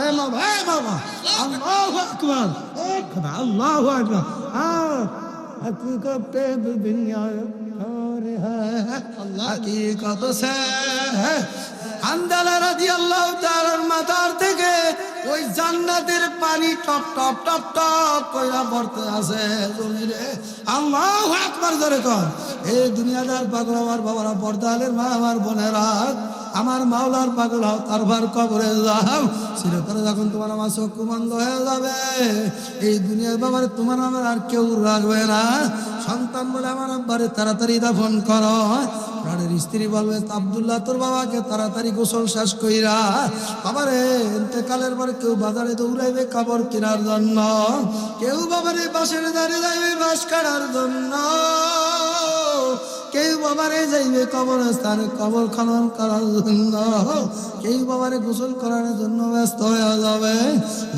এ বাবা এ বাবা আল্লাহু আকবার আল্লাহু আকবার हकीकत दुनिया और है हकीकत से হানজালা রাদিয়াল্লাহু তাআলার মাথার থেকে ওই জান্নাতের পানি টপ টপ টপ টপ কইরা পড়তে আছে জমিরে আল্লাহু আকবার জোরে কর এই দুনিয়াদার পাগল আমার বাবারা পর্দালের মা আমার বোনেরা আমার মাওলার পাগল হও তারবার কবরে যাও চিরতরে যখন তোমার আমার চক্ষু বন্ধ হয়ে যাবে এই দুনিয়ার বাবার তোমার আমার আর কেউ রাখবে না সন্তান বলে আমার আব্বারে তাড়াতাড়ি দাফন করো প্রাণের স্ত্রী বলবে আব্দুল্লাহ তোর বাবাকে তাড়াতাড়ি গোসল শেষ কইরা বাবারে ইন্তেকালের পরে কেউ বাজারে দৌড়াইবে কাপড় কেনার জন্য কেউ বাবারে বাসের দাঁড়িয়ে যাইবে বাস কাটার জন্য কেউ বাবারে যাইবে কবরস্থানে কবর খনন করার জন্য কেউ বাবারে গোসল করার জন্য ব্যস্ত হয়ে যাবে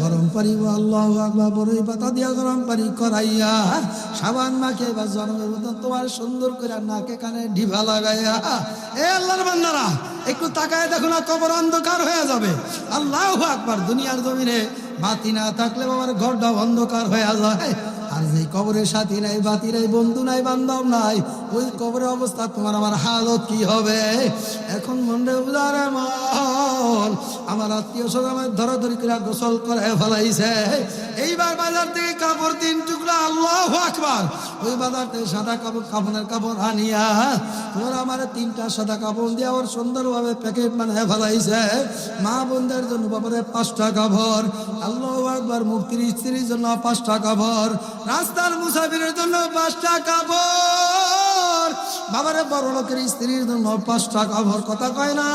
গরম পানি আল্লাহু আকবার বড়ই পাতা দিয়া গরম পানি করাইয়া সাবান মাখে বা জন্মের মতন তোমার সুন্দর করে নাকে কানে ঢিভা লাগাইয়া এ আল্লাহর বান্দারা একটু তাকায় দেখো না কবর অন্ধকার হয়ে যাবে আল্লাহু আকবার দুনিয়ার জমিনে বাতি না থাকলে বাবার ঘরটা অন্ধকার হয়ে যায় আর যে কবরে সাথী নাই বাতি নাই বন্ধু নাই বান্ধব নাই ওই কবরের অবস্থা তোমার আমার হালত কি হবে এখন মনে উদারে মন আমার আত্মীয় স্বজন আমার ধরাধরি করে গোসল করে ফেলাইছে এইবার বাজার থেকে কাপড় 3 টুকরা আল্লাহু আকবার ওই বাজার থেকে সাদা কাপড় কাফনের কাপড় আনিয়া তোমার আমার 3টা সাদা কাপড় দিয়ে ওর সুন্দরভাবে প্যাকেট বানিয়ে ফেলাইছে মা বোনদের জন্য বাবারে 5টা কাপড় আল্লাহু আকবার মুক্তির স্ত্রীর জন্য 5টা কাপড় রাস্তার মুসাফিরের জন্য 5টা কাপড় বাবারে বড় লোকের স্ত্রীর জন্য 5টা কাপড় কথা কয় না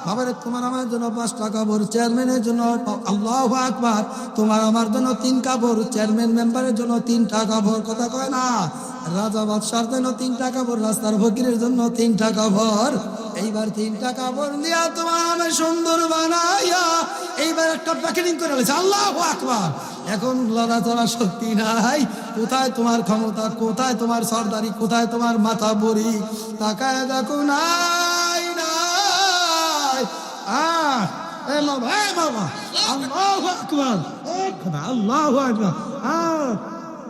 বাবারে তোমার আমার জন্য 5টা কাপড় চেয়ারম্যানের জন্য আল্লাহু আকবার তোমার আমার জন্য 3 কাপড় চেয়ারম্যান মেম্বারের জন্য 3টা কাপড় কথা কয় না রাজা বাদশার জন্য 3টা কাপড় রাস্তার ফকিরের জন্য 3টা কাপড় এইবার 3টা কাপড় দিয়া তোমার আমি সুন্দর বানাইয়া এইবার একটা প্যাকেটিং করে ফেলেছে আল্লাহু আকবার এখন লড়াচড়া শক্তি নাই কোথায় তোমার ক্ষমতা কোথায় তোমার সরদারি কোথায় তোমার মাথা বড়ি তাকায় দেখো নাই নাই এ বাবা আল্লাহু আকবার আল্লাহু আকবার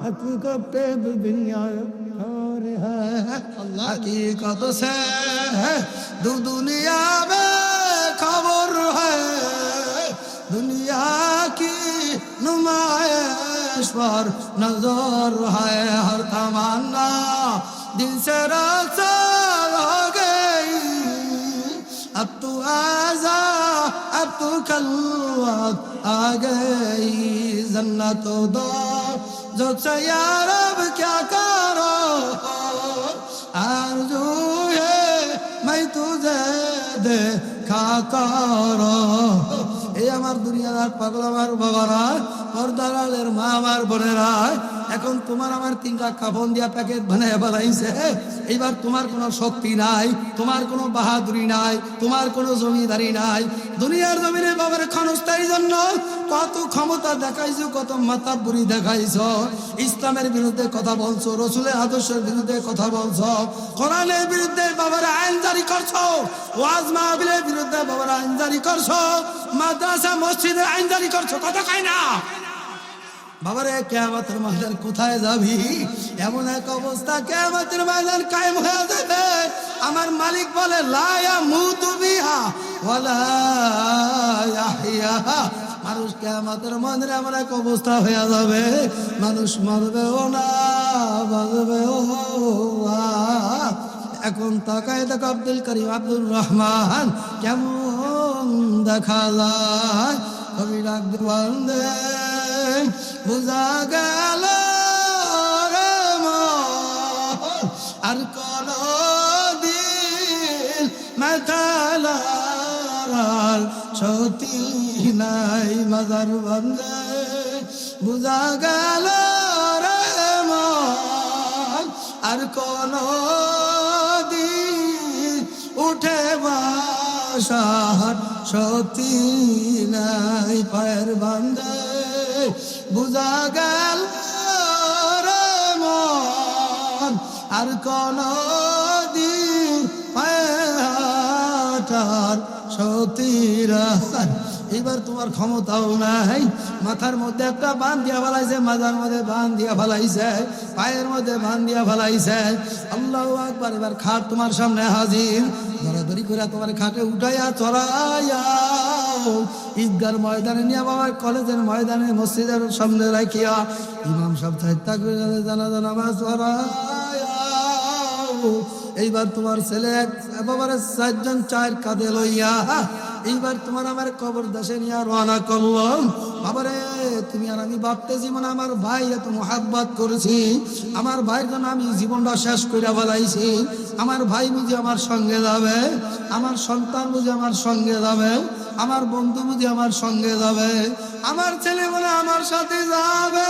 हकीकत दुनिया और है हकीकत से दुनिया में खबर है दुनिया की नुमाइश पर नजर है हर तमन्ना दिल से रखा हो गई अब तू आजा अब तू खलवत आ गई जन्नत दो जो यार अब क्या करो आरज़ू है मैं तुझे देखा करो এই আমার দুনিয়ার পাগল আমার বাবারা পর্দারের মা আমার বোনেরা এখন তোমার আমার 3টা কাফন দিয়া প্যাকেট বানায় বানাইছে এইবার তোমার কোনো শক্তি নাই তোমার কোনো বাহাদুরি নাই তোমার কোনো জমিদারি নাই দুনিয়ার জমিনে বাবার ক্ষণস্থায়ী জন্য কত ক্ষমতা দেখাইছো কত মাতাব্বরি দেখাইছো ইসলামের বিরুদ্ধে কথা বলছো রসুলের আদর্শের বিরুদ্ধে কথা বলছো কোরআনের বিরুদ্ধে বাবার আইন জারি করছো ওয়াজ মাহফিলের বিরুদ্ধে বাবার আইন জারি করছো মাদ্রাসা মসজিদের আইন জারি করছো কথা কয় না বাবারে কিয়ামতের ময়দান কোথায় যাবি এমন এক অবস্থা কিয়ামতের ময়দান কায়েম হয়ে যাবে আমার মালিক বলে লা ইয়ামুতু বিহা ওয়ালা ইয়াহইয়া মানুষ কিয়ামতের ময়দানে এমন এক অবস্থা হয়ে যাবে মানুষ মরবেও না বাঁচবেও না এখন তাকায় দেখো আব্দুল করিম আব্দুর রহমান কেমন দেখা যায় কবি ডাক বন্দে বুঝা গেল রে আর কোন দিন মেথালার সতী নাই মাজার বন্দে বুঝা গেল রে আর কোন দিন উঠে বাসার সতী নাই পায়ের বান্দে বুঝা গেল রে মন আর কোন দিন পায়াটার প্রতিরা এবার তোমার ক্ষমতাও নাই মাথার মধ্যে একটা বান দিয়া ফেলাইছে মাজার মধ্যে বান দিয়া ফেলাইছে পায়ের মধ্যে বান দিয়া ফেলাইছে আল্লাহু আকবার এবার খাট তোমার সামনে হাজির ধরাধরি করে তোমার খাটে উঠাইয়া চড়াইয়া ঈদগার ময়দানে নিয়ে বাবার কলেজের ময়দানে মসজিদের সামনে রাখিয়া ইমাম সাহেব চাই তাকবীর জানাজা নামাজ পড়াইয়া এইবার তোমার ছেলে বাবার 4 জন 4 কাঁধে লইয়া এইবার তোমার আমার কবর দেশে নিয়ে রওনা করলো বাবারে তুমি আর আমি ভাবতেছি মানে আমার ভাই এত মোহাব্বত করেছি আমার ভাইয়ের জন্য আমি জীবনটা শেষ করে ফেলাইছি আমার ভাই বুঝি আমার সঙ্গে যাবে আমার সন্তান বুঝি আমার সঙ্গে যাবে আমার বন্ধু বুঝি আমার সঙ্গে যাবে আমার ছেলে বলে আমার সাথে যাবে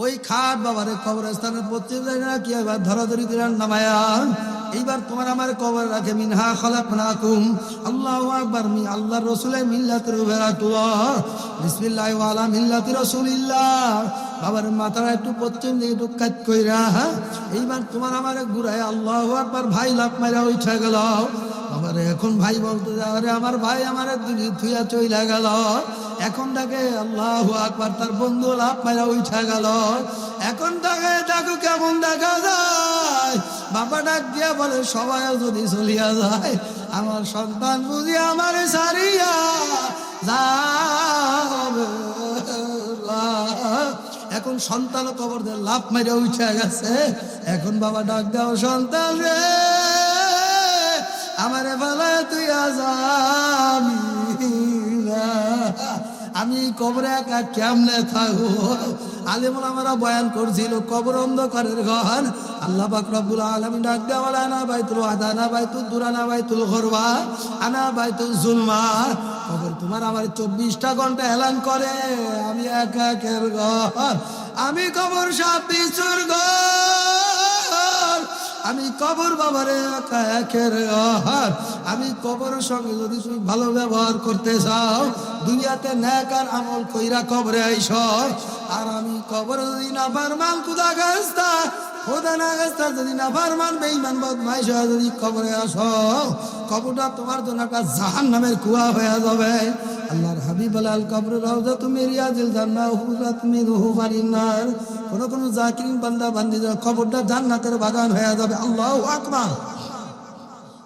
ওই খাট বাবারে কবরস্থানে পড়তে যায় না কি এবার ধরাধরি দিলেন নামায়া এইবার তোমার আমার কবর রাখে মিনহা খলাকনাকুম আল্লাহু আকবার মি আল্লাহর রাসূলের মিল্লাতের বেরাতুল্লাহ বিসমিল্লাহ ওয়া আলা মিল্লাতি রাসূলিল্লাহ বাবার মাথাটা একটু পশ্চিম দিকে একটু কাট কইরা এইবার তোমার আমার ঘুরায় আল্লাহু আকবার ভাই লাফ মারা উঠে গেল বাবারে এখন ভাই বলতে যাওয়ারে আমার ভাই আমার থুইয়া চইলা গেল এখন তাকে আল্লাহু আকবার তার বন্ধু লাফ মারা উঠে গেল এখন তাকে দেখো কেমন দেখা যায় বাবা ডাক দিয়া বলে সবাই যদি চলিয়া যায় আমার সন্তান বুঝি আমার সারিয়া যাবে এখন সন্তান কবর দিয়ে লাফ মেরে উঠে গেছে এখন বাবা ডাক দাও সন্তান রে আমারে বলে তুই আমি কবরে একা কেমনে থাকবো আলেমুল আমরা বয়ান করছিল কবর অন্ধকারের ঘর আল্লাহ পাক রব্বুল আলামিন ডাক দেওয়া আনা বাইতুল ওয়াদা আনা বাইতুল দুর আনা বাইতুল গরবা আনা বাইতুল জুলমা কবর তোমার আমার 24টা ঘন্টা এলান করে আমি একা একের ঘর আমি কবর সব কিছুর ঘর আমি কবর বাবারে একা একের ঘর আমি কবরের সঙ্গে যদি তুমি ভালো ব্যবহার করতে চাও দুনিয়াতে নেক আর আমল কইরা কবরে আইসো আর আমি কবর যদি না ফারমান খুদা গাস্তা খোদা না গাস্তা যদি না ফারমান বেঈমান বদমাইশ যদি কবরে আসো কবরটা তোমার জন্য একটা জাহান্নামের কুয়া হয়ে যাবে আল্লাহর হাবিব আল কবর রাউযাতু মিন রিয়াজিল জান্নাহ হুজরাত মিনহু ফারিন্নার কোন জাকিরিন বান্দা বান্দীদের কবরটা জান্নাতের বাগান হয়ে যাবে আল্লাহু আকবার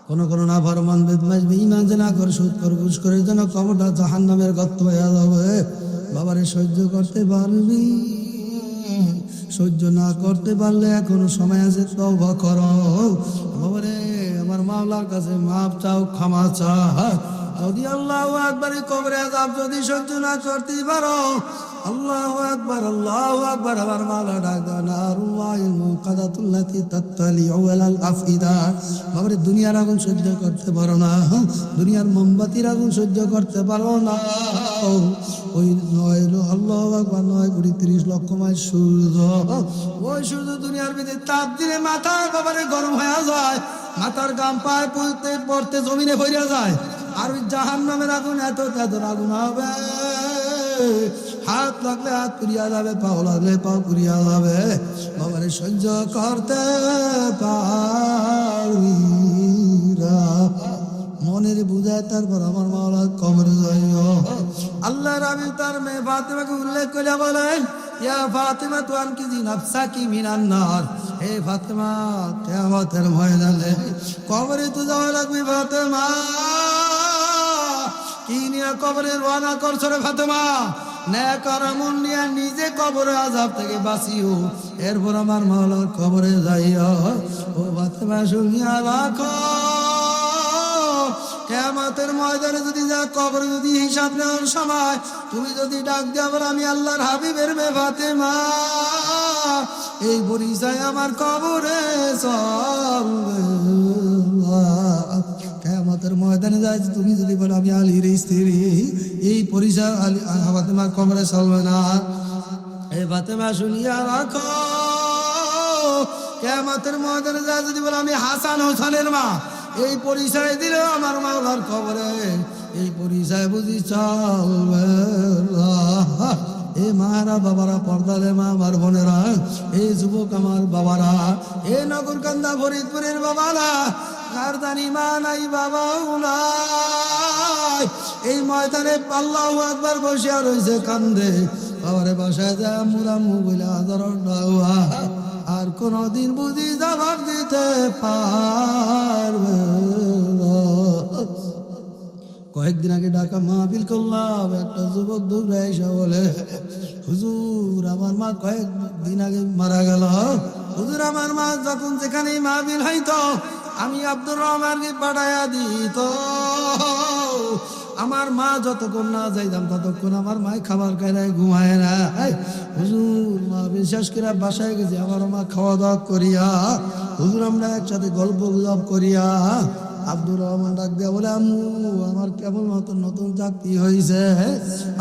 কোন না ফরমান বদমাইশ বেঈমান জানা কর সুদ কর ঘুষ করে যেন কবরটা জাহান্নামের গর্ত হয়ে যাবে বাবারে সহ্য করতে পারবি সহ্য না করতে পারলে এখনো সময় আছে তওবা করো বাবারে আমার মাওলার কাছে মাপ চাও ক্ষমা চাও যদি আল্লাহু আকবার কবরে আযাব যদি সহ্য না করতে পারো আল্লাহু আকবার আমার মাওলা ডাক দাও নারুল্লাহিল মুকাদাতুল্লাতি তাত্তালিউ আলাল আফইদা বাবারে দুনিয়ার আগুন সহ্য করতে পারো না দুনিয়ার মোমবাতির আগুন সহ্য করতে পারো না ওই আল্লাহু আকবার 9:30 লক্ষ মাইল সূর্য ওই সূর্য দুনিয়ার ভিতরে তাপ দিলে মাথা বাবারে গরম হয়ে যায় মাথার গাম পায় পড়তে জমিনে পড়ে যায় আর ওই জাহান্নামের আগুন এত আগুন হবে হাত লাগলে হাত পুড়িয়া যাবে পাও লাগলে পাও পুড়িয়া যাবে বাবারে সহ্য করতে পারবি মনের বুঝায় তারপর আমার মাওলা কবরে যাইও আল্লাহর হাবিব তার মেয়ে ফাতেমাকে উল্লেখ করে বলেন ইয়া ফাতেমা তু আনকিজি নাফসাকি মিনান নার হে ফাতেমা কিয়ামতের ময়দানে কবরে তো যাওয়া লাগবে ফাতেমা কি নিয়ে কবরে রওনা করছো রে ফাতেমা নেক আমল নিয়ে নিজে কবরে আযাব থেকে বাঁচিও এরপর আমার মাওলার কবরে যাইও ও ফাতেমা শুনিয়া রাখো কিয়ামতের ময়দানে যদি যা কবরে যদি হিসাব নেওয়ার সময় তুমি যদি ডাক দাও আমি আল্লাহর হাবিবের মেয়ে ফাতেমা এই পরিচয় আমার কবরে চলবে কিয়ামতের ময়দানে যাই তুমি যদি বলো আমি আলীর স্ত্রী এই পরিচয় আলী ফাতেমার কবরে চলবে না এই ফাতেমা শুনিয়া রাখো কিয়ামতের ময়দানে যাই যদি বলো আমি হাসান হোসেনের মা এই পরিচয় দিলে আমার মাওলার কবরে এই পরিচয় বুঝি চলবে এ মারা বাবারা পর্দালে মা আমার বোনেরা এই যুবক আমার বাবারা এ নগরকান্দা ফরিদপুরের বাবারা খারদানি মা নাই বাবাও নাই, এই ময়দানে আল্লাহু আকবার বসিয়া রয়েছে কান্দে। বাবারে বাসায় যায় আম্মু আম্মু বলে আদর দাওয়া, আর কোনদিন বুঝি জবাব দিতে পারবে না। কয়েকদিন আগে ঢাকা মাহফিল করলাম, একটা যুবক দৌড়ে এসে বলে, হুজুর আমার মা কয়েকদিন আগে মারা গেল। হুজুর আমার মা যখন যেখানে মাহফিল হইতো আমি আব্দুর রহমানকে পাঠাইয়া দিত। আমার মা যতক্ষণ না যাইতাম ততক্ষণ আমার মায় খাবার খায় ঘুমায় না। হুজুর মা বিশ্বাস করে বাসায় গেছে, আমার মা খাওয়া দাওয়া করিয়া হুজুর আমরা একসাথে গল্প গুজব করিয়া আব্দুর রহমান ডাক দিয়া বলে, আম্মু আমার কেবল নতুন নতুন চাকরি হয়েছে,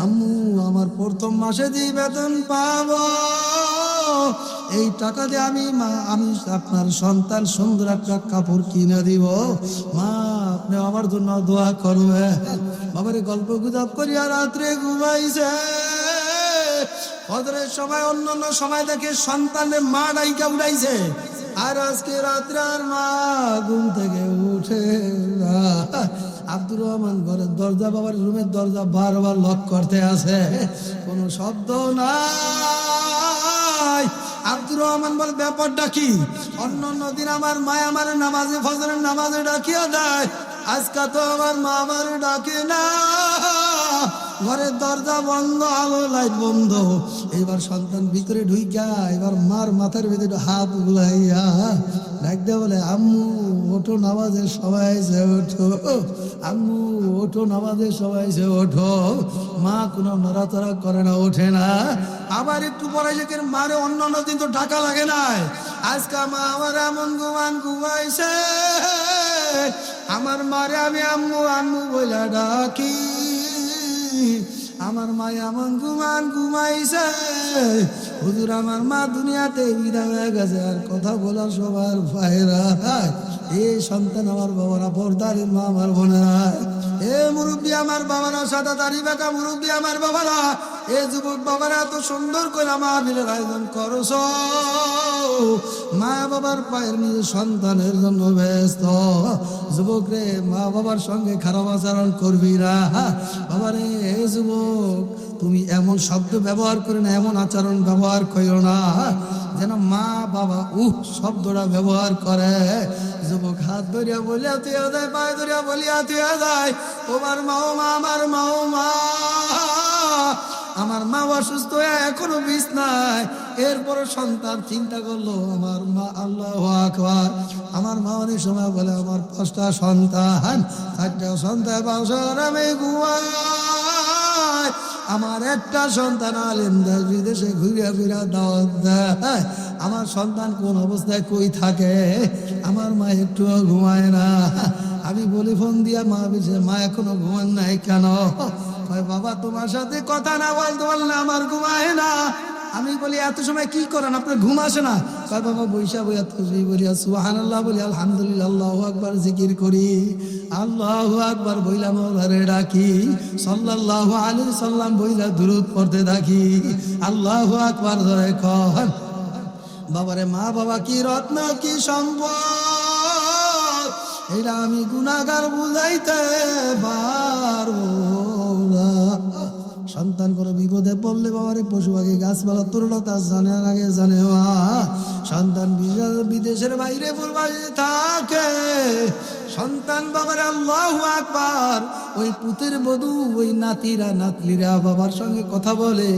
আম্মু আমার প্রথম মাসে যে বেতন পাবো এই টাকা দিয়ে আমি আপনার সন্তান সুন্দর একটা কাপড় কিনে দিব, মা আপনি আমার জন্য দোয়া করবে। বাবারে গল্প গুজব করিয়া রাত্রে ঘুমাইছে। ফজরের সময় অন্যান্য সময় দেখে সন্তানের মা ডাইকা উঠাইছে, আর আজকে রাত্রে আর মা ঘুম থেকে উঠে না। আব্দুর রহমান ঘরের দরজা, বাবার রুমের দরজা বারবার লক করতে আছে, কোনো শব্দ নাই। আব্দুর রহমান বলে ব্যাপারটা কি? অন্য দিন আমার মা আমার নামাজে ফজরের নামাজে ডাকিয়া দেয়, আজকে তো আমার মা আমার ডাকে না। ঘরের দরজা বন্ধ, আলো লাইট বন্ধ। এবার সন্তান ভিতরে ঢুইকা এবার মার মাথার ভিতরে হাত বুলাইয়া ডাক দেয়া বলে, আম্মু ওঠো নামাজের সময় এসে ওঠো, আম্মু ওঠো নামাজের সময় এসে ওঠো। মা কোনো নড়াচড়া করে না, ওঠে না। আবার একটু পরে যেখানে মারে অন্য দিন তো ঢাকা লাগে নাই, আজকে মা আমার এমন ঘুমাইছে, আমার মারে আমি আম্মু আম্মু বলে ডাকি, আমার মা এমন ঘুমাইছে। হুজুর আমার মা দুনিয়াতে বিদায় হয়ে গেছে, আর কথা বলা সবার ভাইরা। এই সন্তান আমার বাবারা, পর্দার মা আমার বোনেরা, এ মুরব্বী আমার বাবারা, সাদা দাড়ি বাঁকা মুরব্বী আমার বাবারা, এ যুবক বাবারা এত সুন্দর করে মাহফিলের আয়োজন করছ, মা বাবার পায়ের নিজের সন্তানের জন্য ব্যস্ত। যুবক রে, মা বাবার সঙ্গে খারাপ আচরণ করবি না। বাবারে এ যুবক, তুমি এমন শব্দ ব্যবহার করে না, এমন আচরণ ব্যবহার করো না যেন মা বাবা শব্দটা ব্যবহার করে। যুবক হাত ধরিয়া বলিয়া তুইয়া যায়, পায়ে ধরিয়া বলিয়া তুইয়া যায়, তোমার মাও মা আমার মাও মা, আমার মা অসুস্থ হয়ে এখনো বিছনায়। এরপরে সন্তান চিন্তা করলো, আমার মা, আল্লাহু আকবার, আমার মা অনেক সময় বলে আমার 5টা সন্তান, 4টা সন্তান বাসার আমি ঘুমাই, আমার একটা সন্তান আলেম দেশ বিদেশে ঘুরিয়া ফিরা দাওয়াত দেয়, আমার সন্তান কোন অবস্থায় কই থাকে, আমার মা একটুও ঘুমায় না। আমি বলি ফোন দিয়া, মা বলছে মা এখনো ঘুমান নাই কেন? বাবা তোমার সাথে কথা না বলতে পারলে আমার ঘুমায় না। আমি বলি এত সময় কি করেন, আপনার ঘুম আসে না? বাবা বৈশা বইয়া তসবিহ বলিয়া সুবহানাল্লাহ বলি, আলহামদুলিল্লাহ, আল্লাহু আকবার জিকির করি, আল্লাহু আকবার বইলা মওলারে ডাকি, সাল্লাল্লাহু আলাইহি সাল্লাম বইলা দুরূদ পড়তে থাকি, আল্লাহু আকবার ধরে কর। বাবারে মা বাবা কি রত্ন, কি সম্পদ, এটা আমি গুনাহগার বুঝাইতে পারবো না। সন্তান কোনো বিপদে পড়লে বাবারে পশু পাখি গাছপালা তরুলতা জানে আগে জানে মা। সন্তান বিদেশের বাইরে প্রবাসে থাকে, সন্তান বাবার আল্লাহু আকবার, ওই পুতের বধূ ওই নাতিরা নাতলিরা বাবার সঙ্গে কথা বলে,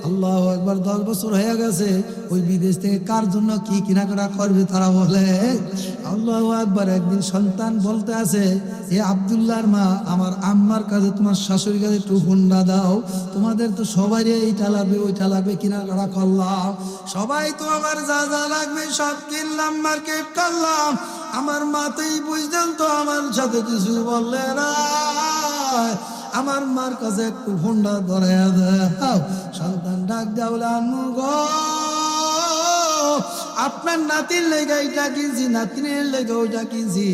আল্লাহু আকবার 10 বছর হয়ে গেছে, ওই বিদেশ থেকে কার জন্য কি কেনাকাটা করবে তারা বলে আল্লাহু আকবার। একদিন সন্তান বলতে আছে, এ আব্দুল্লাহর মা, আমার আম্মার কাছে তোমার শাশুড়ির কাছে একটু হুন্ডা দাও, তোমাদের তো সবাই এইটা লাগবে ওইটা লাগবে কেনাকাটা করলাম, সবাই তো আমার যা যা লাগবে সব কিনলাম, মার্কেট করলাম, আমার মাতেই বুঝলেন তো আমার সাথে কিছু বললে না, আমার মার কাছে একটু হুন্ডা ধরে দাও। সন্তান ডাক দেওয়া বলে, আম্মু গো, আপনার নাতির লেগে এটা কিনছি, নাতিনের লেগে ওইটা কিনছি,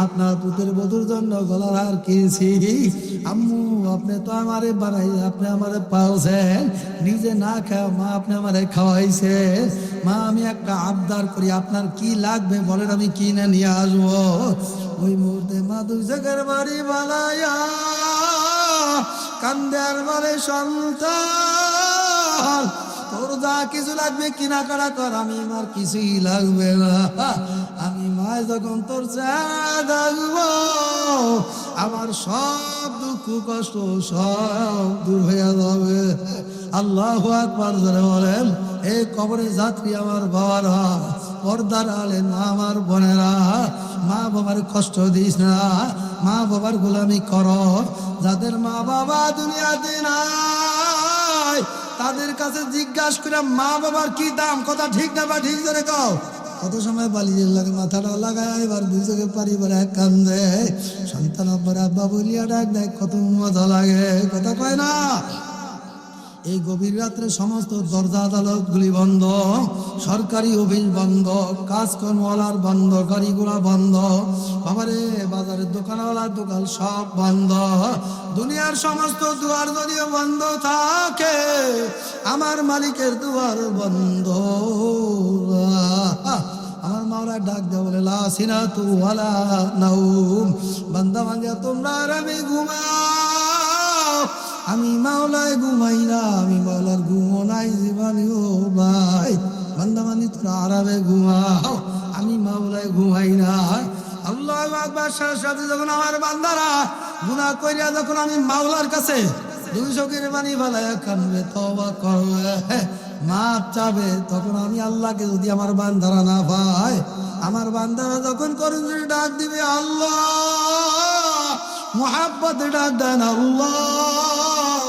আপনার পুতের বধুর জন্য গলার হার কিনছি। আম্মু আপনি তো আমারে বানাই, আপনি আমারে পাওছেন, নিজে না খাও মা, আপনি আমারে খাওয়াইছে। মা আমি একটা আবদার করি, আপনার কি লাগবে বলেন, আমি কিনে নিয়ে আসবো। ওই মুহূর্তে মা দুই চোখের বাড়ি বালাইয়া কান্দে আর বলে, সন্তান তোর যা কিছু লাগবে কেনাকাটা কর, আমি আমার কিছুই লাগবে না। আমি মা যখন তোর চা দেখবো আমার সব দুঃখ কষ্ট সব দূর হয়ে যাবে। আল্লাহু আকবার জোরে বলেন। এই কবরে যাত্রী আমার বাবারা, পর্দার আলেন আমার বোনেরা, মা বাবার কষ্ট দিস না, মা বাবার গোলামি কর। যাদের মা বাবা দুনিয়াতে নাই তাদের কাছে জিজ্ঞাসা করে মা বাবার কি দাম, কথা ঠিক না বা ঠিক করে কও। কত সময় বালিয়ে লাগে মাথাটা লাগায়, এবার দুই চোখে পারি বলে কান্দে, সন্তান আব্বার আব্বা বলিয়া ডাক দেয়, কত মজা লাগে, কথা কয় না। এই গভীর রাত্রে সমস্ত দরজা আদালত গুলি বন্ধ, সরকারি অফিস বন্ধ, কাজকর্মওয়ালার বন্ধ, গাড়িঘোড়া বন্ধ, বাবারে বাজারের দোকানওয়ালার দোকান সব বন্ধ। দুনিয়ার সমস্ত দুয়ার যদিও বন্ধ থাকে, আমার মালিকের দুয়ার বন্ধ। আমার মাওলা ডাক দেয়া বলে, লা সিনাতু ওয়ালা নাউম, বান্দা বান্দা তোমরা আর আমি ঘুমাও, আমি মাওলায় ঘুমাই না, আমি মাওলার ঘুমো নাই জীবনেও ভাই। বান্দা বান্দি তোরা আরামে ঘুমাও, আমি মাওলায় ঘুমাই না। আল্লাহু আকবার। সাথে যখন আমার বান্দারা গুনাহ করিয়া যখন আমি মাওলার কাছে দুই চোখের পানি ফেলাইয়া কানবে, তওবা করবে, মাপ চাবে, তখন আমি আল্লাহকে যদি আমার বান্দারা না পায়, আমার বান্দারা যখন করুন ডাক দিবে আল্লাহ, মুহাব্বত ডাক দেন আল্লাহ,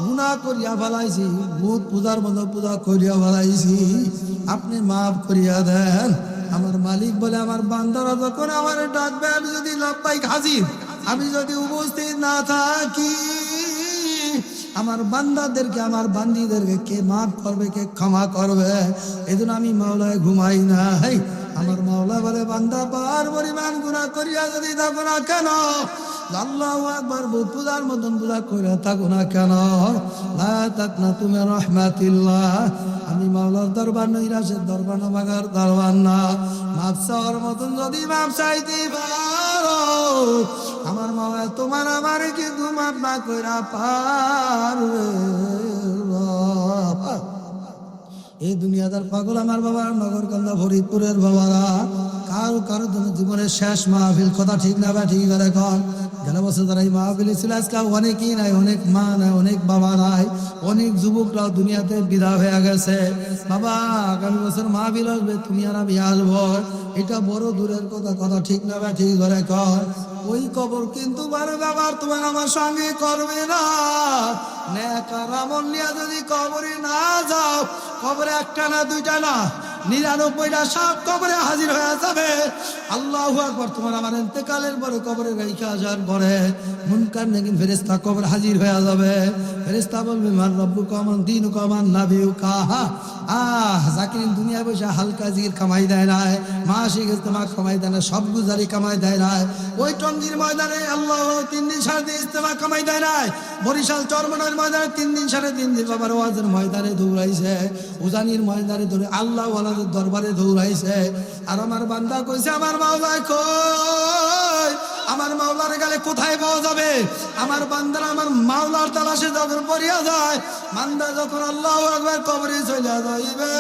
গুনাহ করিয়া ফেলাইছি, ভূত পূজার মতো পূজা করিয়া ফেলাইছি, আপনি মাফ করিয়া দেন। আমার মালিক বলে, আমার বান্দারা যখন আমার ডাকবে, আমি যদি লাব্বাইক হাজির, আমি যদি উপস্থিত না থাকি, আমার বান্দাদেরকে আমার বান্দিদেরকে কে মাফ করবে, কে ক্ষমা করবে? এজন্য আমি মাওলায় ঘুমাই নাই। আমার মাওলা বলে, বান্দা পার পরিমাণ গুনাহ করিয়া যদি থাকো না কেন, আল্লাহু আকবার পূজার মতন পূজা কইরা থাকো না কেন, লা তাকনা তুমি রাহমাতিল্লাহ, আমি মাওলার দরবার নৈরাশের দরবার না, বাগার দরবার না। মাপ চাওয়ার মতন যদি মাপ চাইতে পারো, আমার মাওলা তোমার আমার কিন্তু মাপ না কইরা পারবে। এই দুনিয়াদার পাগল আমার বাবার নগরকান্দা ফরিদপুরের বাবারা, কারো জন্য জীবনের শেষ মাহফিল, কথা ঠিক না বা ঠিক করে কন। গেল বছর যারা এই মাহফিলে ছিল, আজকে অনেকই নাই, অনেক মা নাই, অনেক বাবা নাই, অনেক যুবকরাও দুনিয়াতে বিদায় হয়ে গেছে। বাবা আগামী বছর মাহফিল আসবে, তুমি আর আমি আসবো, এটা বড় দূরের কথা, কথা ঠিক না বা ঠিক করে কন। ওই কবর কিন্তু বারে বাবার তোমার আমার সঙ্গে করবে না। নেক আর আমল নিয়ে যদি কবরে না যাও, কবরে একটা না দুইটা না 99টা সাপ কবরে হাজির হয়ে যাবে। আল্লাহু আকবার। তোমার আমার ইন্তেকালের পরে কবরে রেখে আসার পরে মুনকার নাকির ফেরেশতা কবরে হাজির হয়ে যাবে। ফেরেশতা বলবে, মান রব্বুকা মান দীনুকা মান নাবিয়ুকা। জাকিরিন দুনিয়া বসে হালকা জিকির কামাই দেয় না, মাসিক ইজতেমা কামাই দেয় না, সব গুজারি কামাই দেয় না। ওই টঙ্গীর ময়দানে আল্লাহ 3 দিন 4 দিন ইজতেমা কামাই দেয় না। বরিশাল চরমনার ময়দানে 3 দিন 3.5 দিন বাবার ওয়াজের ময়দানে দৌড়াইছে, উজানির ময়দানে ধরে আল্লাহ ওয়ালাদের দরবারে দৌড়াইছে। আর আমার বান্দা কইছে, আমার মাওলা কই? আমার মাওলার গেলে কোথায় পাওয়া যাবে? আমার বান্দারা আমার মাওলার তালাশে যখন পড়িয়া যায়, বান্দা যখন আল্লাহু আকবার কবরে চলে যাইবে,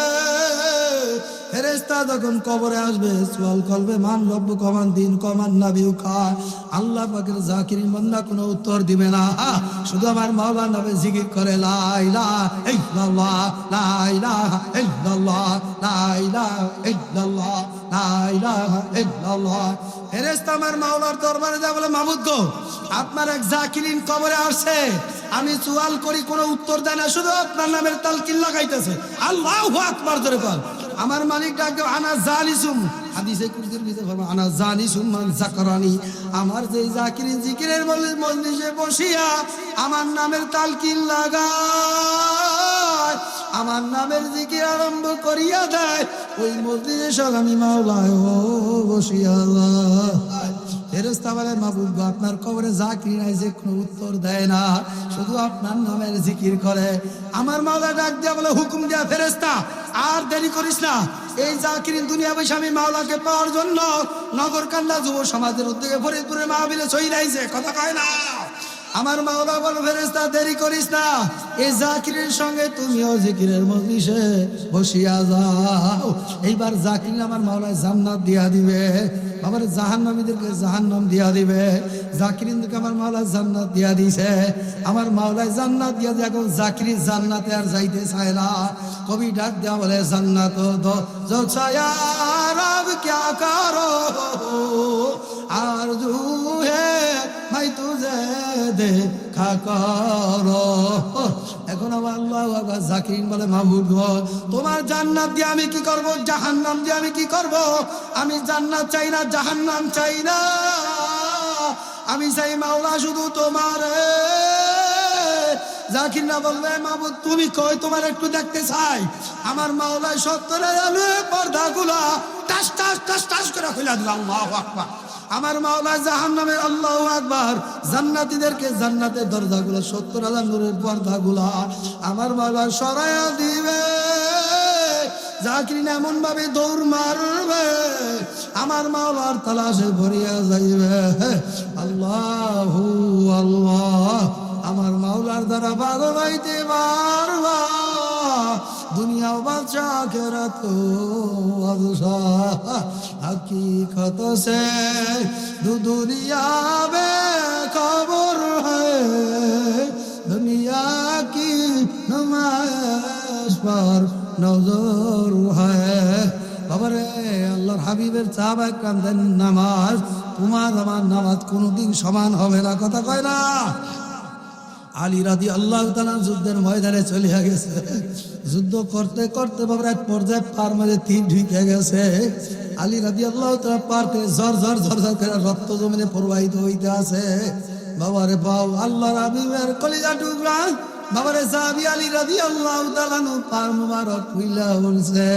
ফেরেশতা যখন কবরে আসবে, সওয়াল করবে, মান রব্বুকা মান দীনুকা মান নাবিয়ুকা। আল্লাহ পাকের জাকিরিন বান্দা কোনো উত্তর দিবে না, শুধু আমার মাওলার নামে জিকির করে, লা ইলাহা ইল্লাল্লাহ, লা ইলাহা ইল্লাল্লাহ, লা ইলাহা ইল্লাল্লাহ, লা ইলাহা ইল্লাল্লাহ। ফেরেশতা আমার মাওলার দরবারে যা বলে, মাবুদ গো, আপনার এক জাকিরিন কবরে আসছে, আমি সওয়াল করি কোনো উত্তর দেয় না, শুধু আপনার নামের তালকিন লাগাইতেছে। আল্লাহু আকবার জোরে বল। আমার মালিক ডাকে, আনা জালিসুম, হাদিসে কুরসির ভিতরে ফরমান, আনা জালিসুম মান যাকারানি। আমার যে জাকিরিন জিকিরের মজলিসে বসিয়া আমার নামের তালকিন লাগায়, আমার নামের জিকির আরম্ভ করিয়া দেয়, ওই মজলিসে সব আমি মাওলায় বসিয়া। ফেরেশতা বলে, মাবুদ গো, আপনার কবরে জাকিরিন আইছে, কোনো উত্তর দেয় না, শুধু আপনার নামের জিকির করে। আমার মাওলা ডাক দিয়া বলে, হুকুম দিয়া ফেরেশতা, আর দেরি করিস না, এই জাকিরিন দুনিয়া বসে আমি মাওলাকে পাওয়ার জন্য নগরকান্দা যুব সমাজের উদ্যোগে ফরিদপুরের মাহফিলে চইলাইছে, কথা কয় না। আমার মাওলা বল ফেরেশতা দেরি করিস না, এই জাকিরের সঙ্গে তুমিও জিকিরের মজলিসে বসিয়া যাও। এইবার জাকির আমার মাওলায় জান্নাত দিয়া দিবে, বাবার জাহান্নামীদেরকে জাহান্নাম দিয়া দিবে। জাকিরিনকে আমার মাওলা জান্নাত দিয়া দিছে, আমার মাওলায় জান্নাত দিয়া দিয়ে এখন জাকিরি জান্নাতে আর যাইতে চায় না। কবি ডাক দেওয়া বলে জান্নাত দো जो छाया रब क्या करो आरज़ू है मैं तुझे देखा करो। এখন আমার আল্লাহ আকবার জাকিরিন বলে মাহবুব গো তোমার জান্নাত দিয়ে আমি কি করব, জাহান্নাম দিয়ে আমি কি করব? আমি জান্নাত চাই না, জাহান্নাম চাই না, আমি চাই মাওলা শুধু তোমারে। জাকির না বলবে মাহবুব তুমি কই, তোমার একটু দেখতে চাই। আমার মাওলা 70 আলো পর্দাগুলা টাস টাস টাস টাস করে খুলে দিল। আল্লাহু আকবার। আমার মাওলা জাহান্নামের আল্লাহু আকবার জান্নাতীদেরকে জান্নাতের দরজাগুলো 70,000 নূরের পর্দাগুলা আমার মাওলা সরায়া দিবে। জাকিরিন এমন ভাবে দৌড় মারবে আমার মাওলার তালাশে ভরিয়া যাইবে। আল্লাহু আল্লাহ আমার মাওলার দ্বারা বাধা পাইতে পারবা দুনিয়া বাদশা আখিরাত বাদশা। हकीकत से दुनिया बेखबर है, दुनिया की नुमाइश पर नजर है। বাবারে আল্লাহর হাবিবের সাহাবায়ে কেরামদের নামাজ তোমার আমার নামাজ কোনোদিন সমান হবে না, কথা কয় না। আলী রাদিয়াল্লাহু তাআলা যুদ্ধের ময়দানে চলে গেছে, যুদ্ধ করতে করতে বাবার এক পর্যায়ে পার মাঝে তীর ঢুকে গেছে। আলী রাদিয়াল্লাহু তাআলা পার থেকে ঝর ঝর ঝর ঝর করে রক্ত জমিনে প্রবাহিত হইতে আছে। বাবারে পাও আল্লাহর হাবিবের কলিজা টুকরা বাবারে সাহাবী আলী রাদিয়াল্লাহু তাআলা পার মুবারক ফুইলা বলছে।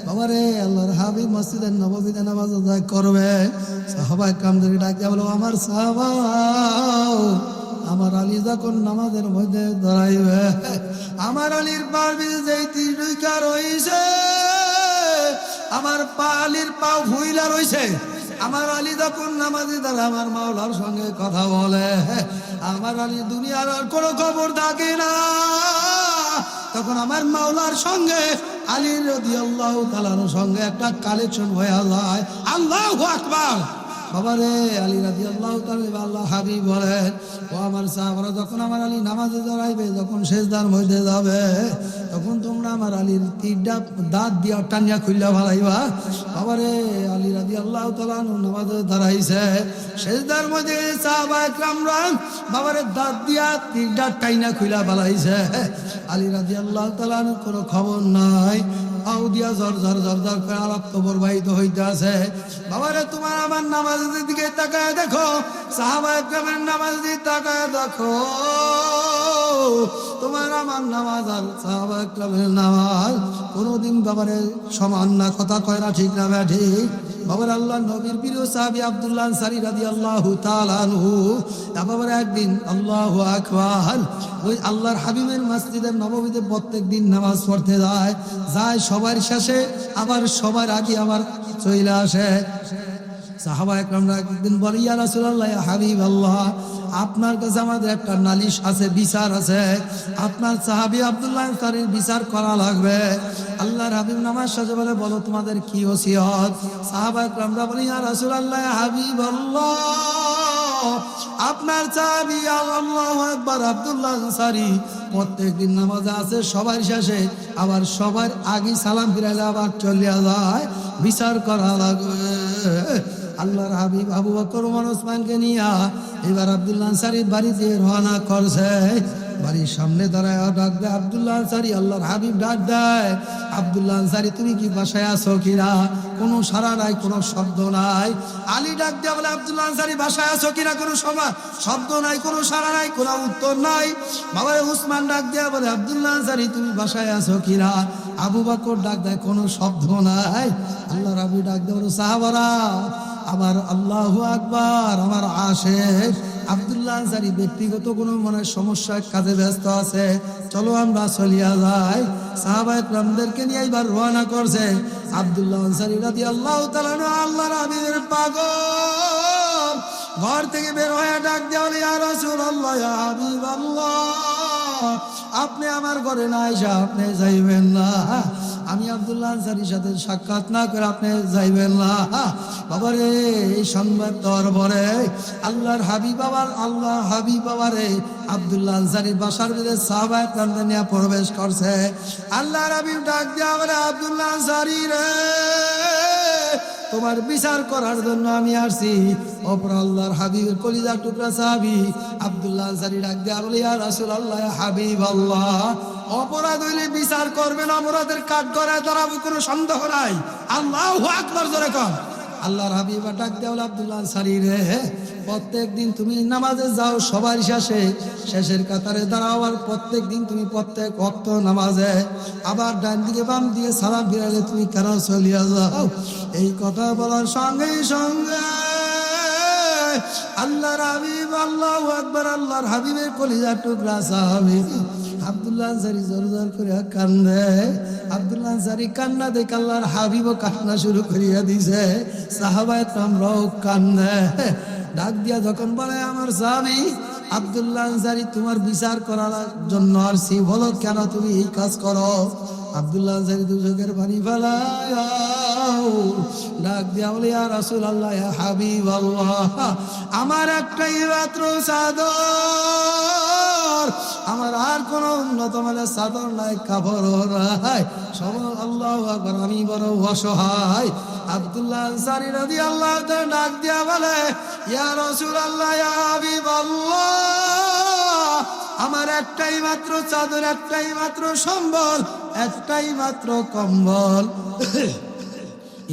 বাবারে আল্লাহর হাবিব মসজিদে নববীতে নামাজ আদায় করবে, সাহাবায়ে কেরামদের ডাকে বলো আমার সাহাবা আমার আলী যখন নামাজের মধ্যে দাঁড়াইবে আমার আলীর পার যেই তীর ঢুকা রইছে আমার আলীর পা ভুইলা রইছে। আমার আলী যখন নামাজে দাঁড়া আমার মাওলার সঙ্গে কথা বলে, আমার আলী দুনিয়ার আর কোনো খবর থাকে না। তখন আমার মাওলার সঙ্গে আলী রাদিয়াল্লাহু তাআলার সঙ্গে একটা কালেকশন হয়ে যায়। আল্লাহু আকবার। বাবারে আলী রাদিয়াল্লাহু তাআলা আল্লাহ হাবিব বলেন ও আমার সাহাবারা যখন আমার আলী নামাজে দাঁড়াইবে, যখন সেজদার মধ্যে যাবে তখন তোমরা আমার আলীর তীরটা দাঁত দিয়া টানিয়া খুইলা ভালাইবা। বাবারে আলী রাদিয়াল্লাহু তাআলা নামাজে দাঁড়াইছে, সেজদার মধ্যে সাহাবায়ে কেরামরা বাবারে দাঁত দিয়া তীরটা টাইনা খুইলা ভালাইছে। আলী রাদিয়াল্লাহু তাআলা কোনো খবর নাই, আউ দিয়া ঝর ঝর ঝর ঝর করে রক্ত প্রবাহিত হইতে আছে। বাবারে তোমার আমার নামাজের দিকে তাকায় দেখো, সাহাবায়ে কেরামের নামাজের দিকে তাকায় দেখো, তোমার আমার নামাজ আর সাহাবায়ে কেরামের নামাজ কোনোদিন বাবারে সমান না, কথা কয় না, ঠিক না ব্যাঠি? বাবার আল্লাহ নবীর প্রিয় সাহাবী আব্দুল্লাহ আনসারী রাদিয়াল্লাহু তাআলা আনহু বাবারে একদিন আল্লাহু আকবার ওই আল্লাহর হাবিবের মসজিদের নববীতে প্রত্যেকদিন নামাজ পড়তে যায় সবার শেষে আবার সবার আগে আবার চলে আসে। সাহাবায়ে কেরামরা একদিন বলে ইয়া রাসূলুল্লাহ ইয়া হাবিবাল্লাহ আপনার কাছে আমাদের একটা নালিশ আছে, বিচার আছে, আপনার সাহাবী আব্দুল্লাহ আনসারীর বিচার করা লাগবে। আল্লাহর হাবিব নামাজ সাজে বলে বলো তোমাদের কি ওসিয়ত? সাহাবায়ে কেরামরা বলে ইয়া রাসূলুল্লাহ ইয়া হাবিবাল্লাহ আপনার সাহাবী আল্লাহু আকবার আব্দুল্লাহ আনসারী প্রত্যেকদিন নামাজে আছে সবার শেষে আবার সবার আগে সালাম ফিরাইলে আবার চলে যায়, বিচার করা লাগবে। আল্লাহর হাবিব আবু বকর ওমর ওসমানকে নিয়ে এবার আব্দুল্লাহ আনসারীর বাড়িতে রওনা করছে। বাড়ির সামনে দাঁড়ায় ডাক দেয় আব্দুল্লাহ আনসারী, আল্লাহর হাবিব ডাক দেয় আব্দুল্লাহ আনসারী তুমি কি বাসায় আছো কিনা? কোনো সাড়া নাই, কোনো শব্দ নাই। আলী ডাক দেয়া বলে আব্দুল্লাহ আনসারী বাসায় আছো কিনা? কোনো শব্দ নাই, কোনো সাড়া নাই, কোনো উত্তর নাই। বাবা উসমান ডাক দেয়া বলে আব্দুল্লাহ আনসারী তুমি বাসায় আছো কিনা? আবু বকর ডাক দেয় কোনো শব্দ নাই। আল্লাহর হাবিব ডাক দেয়া বলে সাহাবারা আমার আল্লাহু আকবার আমার আশিক আব্দুল্লাহ আনসারী ব্যক্তিগত কোনো মনে সমস্যার কাজে ব্যস্ত আছে, চলো আমরা চলিয়া যাই। সাহাবায়ে কেরামদেরকে নিয়ে এবার রওনা করছে। আব্দুল্লাহ আনসারী রাদিয়াল্লাহু তাআলা আল্লাহর হাবিবের পাগল ঘর থেকে বের হয়ে ডাক দেওয়া, ইয়া রাসূলুল্লাহ, ইয়া হাবিবাল্লাহ, আপনি আমার ঘরে না এসে আপনি যাইবেন না। আমি আব্দুল্লাহ আনসারীর সাথে সাক্ষাৎ না করে আপনি যাইবেন না। বাবারে, এই সংবাদ দেওয়ার পরে আল্লাহর হাবিব বাবারে আব্দুল্লাহ আনসারীর বাসার ভিতরে সাহাবায়ে কেরামদের নিয়ে প্রবেশ করছে। আল্লাহর হাবিব ডাক দেওয়া বলে, আব্দুল্লাহ আনসারী রে, তোমার বিচার করার জন্য আমি আসছি। অপর আল্লাহর হাবিবের কলিজার টুকরা সাহাবী আব্দুল্লাহ আনসারী ডাক দেয়া বলে, ইয়া রাসূলুল্লাহ, ইয়া হাবিবাল্লাহ, অপরাধ হইলে বিচার করবেন, অপরাধের কাঠ গড়ায় দাঁড়াবো, কোনো সন্দেহ নাই। আল্লাহু আকবার জোরে কর। আল্লাহর হাবিব ডাক দেয়া বলে, আব্দুল্লাহ আনসারী রে, প্রত্যেক দিন তুমি নামাজে যাও, সবার শেষের কাতারে দাঁড়াও, আর প্রত্যেক দিন তুমি প্রত্যেক ওয়াক্ত নামাজে আবার ডান দিকে বাম দিকে সালাম ফিরালে তুমি কেন চলিয়া যাও? এই কথা বলার সঙ্গে সঙ্গে আল্লাহর হাবিব, আল্লাহু আকবার, আল্লাহর হাবিবের কলিজার টুকরা সাহাবী আব্দুল্লাহ আনসারী জোর জোর করে কান্দে। আব্দুল্লাহ আনসারী কান্না দেখে আল্লাহর হাবিবও কান্না শুরু করিয়া দিছে, সাহাবায়ে কেরামরাও কান্দে। ডাক দিয়া যখন বলে, আমার সাহাবী আব্দুল্লাহ আনসারী, তোমার বিচার করার জন্য আসছি, বলো কেন তুমি এই কাজ করো? আব্দুল্লাহ আনসারী দু চোখের পানি ফেলায় ডাক দিয়া বলে, ইয়া রাসূলুল্লাহ, ইয়া হাবিবাল্লাহ, আমার একটাই মাত্র চাদর, আমার আর কোন উন্নত মানের চাদর নাই, কাপড় নাই, সব আল্লাহু আকবার, আমি বড় অসহায়। আব্দুল্লাহ আনসারী রাদিয়াল্লাহু তাআলা ডাক দিয়া বলে, ইয়া রাসূলুল্লাহ, ইয়া হাবিবাল্লাহ, আমার একটাই মাত্র চাদর, একটাই মাত্র সম্বল, একটাই মাত্র কম্বল।